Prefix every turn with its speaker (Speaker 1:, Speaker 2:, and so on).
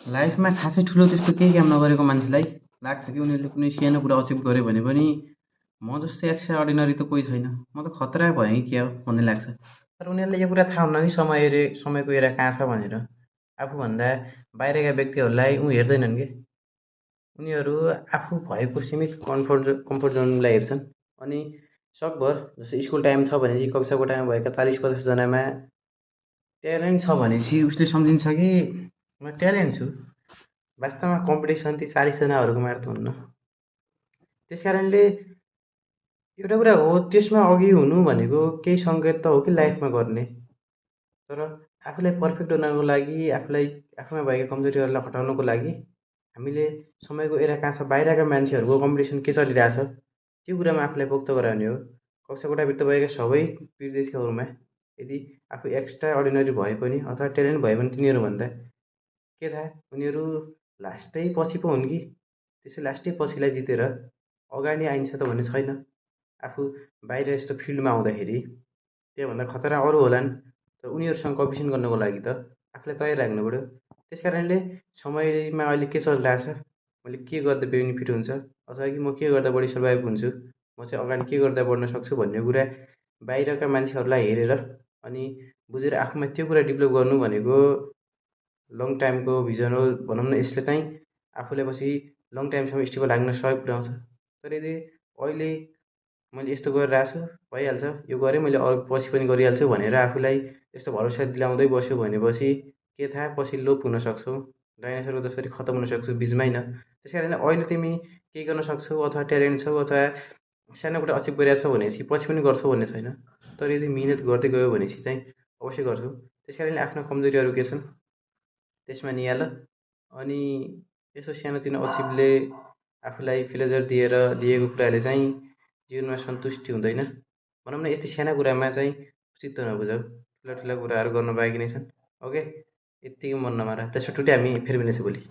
Speaker 1: लाइफमा खासै ठुलो त्यस्तो केही काम नगरेको मान्छेलाई लाग्छ कि उनीहरूले कुनै सानो कुरा अचिभ गर्यो भने पनि म जस्तो एक्स्ट्रा अर्डिनरी त कोही छैन, म त खतरा भएँ कि क्या हो भन्ने लाग्छ। तर उनीहरूलाई यो कुरा थाहा हुन्न कि समयको एरा कहाँ छ भनेर। आफूभन्दा बाहिरका व्यक्तिहरूलाई हेर्दैनन् कि उनीहरू आफू भएको सीमित कम्फर्ट जोनलाई हेर्छन्। अनि सकभर जस्तै स्कुल टाइम छ भनेपछि कक्षा कोठामा भएका 40-50 जनामा ट्यालेन्ट छ भनेपछि उसले सम्झिन्छ कि म ट्यालेन्ट छु। वास्तवमा कम्पिटिसन ती 40 जनाहरूकोमा त हुन्न। त्यसकारणले एउटा कुरा हो, त्यसमा अघि हुनु भनेको केही सङ्केत त हो कि लाइफमा गर्ने। तर आफूलाई पर्फेक्ट बनाउनको लागि, आफूमा भएका कमजोरीहरूलाई हटाउनको लागि हामीले समयको एरा कहाँ छ, बाहिरका मान्छेहरूको कम्पिटिसन के चलिरहेछ, त्यो कुरामा आफूलाई पोख्त गराउने हो। कक्षा कोठाभित्र भएका सबै विद्यार्थीहरूमा यदि आफू एक्स्ट्रा अर्डिनरी भए पनि अथवा ट्यालेन्ट भए पनि तिनीहरूभन्दा के थाहा, उनीहरू लास्टै पछि पो हुन् कि त्यसै लास्टै पछिलाई जितेर अगाडि आइन्छ त भन्ने छैन। आफू बाहिर यस्तो फिल्डमा आउँदाखेरि त्योभन्दा खतरा अरू होलान्, तर उनीहरूसँग कम्पिटिसन गर्नको लागि त आफूलाई तयार राख्नु पऱ्यो। त्यस कारणले समयमा अहिले के चलिरहेछ, मैले के गर्दा बेनिफिट हुन्छ अथवा कि म के गर्दा बढी सर्भाइभ हुन्छु, म चाहिँ अगाडि के गर्दा बढ्न सक्छु भन्ने कुरा बाहिरका मान्छेहरूलाई हेरेर अनि बुझेर आफूमा त्यो कुरा डेभलप गर्नु भनेको लङ टाइमको भिजन हो भनौँ न। यसले चाहिँ आफूलाई पछि लङ टाइमसम्म स्टेबल लाग्न सहयोग पुऱ्याउँछ। तर यदि अहिले मैले यस्तो गरिरहेको छु, भइहाल्छ, यो गरेँ मैले, अरू पछि पनि गरिहाल्छु भनेर आफूलाई यस्तो भरोसा दिलाउँदै बस्यो भनेपछि के थाहा पछि लोप हुन सक्छौ, डाइनोसरको जसरी खतम हुन सक्छौ बिचमै न। त्यस कारणले अहिले तिमी केही गर्न सक्छौ अथवा ट्यालेन्ट छौ अथवा सानो कुरा अचिभ गरिरहेको छौ भनेपछि पछि पनि गर्छौ भन्ने छैन। तर यदि मिहिनेत गर्दै गयो भनेपछि चाहिँ अवश्य गर्छौ। त्यस कारणले आफ्ना कमजोरीहरू के छन् त्यसमा निहाल। अनि यसो सानोतिनो अचिभले आफूलाई प्लेजर दिएको कुराले चाहिँ जीवनमा सन्तुष्टि हुँदैन। भनौँ न यति साना कुरामा चाहिँ चित्त नबुझाऊ, ठुला ठुला कुराहरू गर्न बाँकी नै छन्। ओके, यत्तिकै मन नमार। त्यसो टुटे हामी फेरि मिल्नेछौँ भोलि।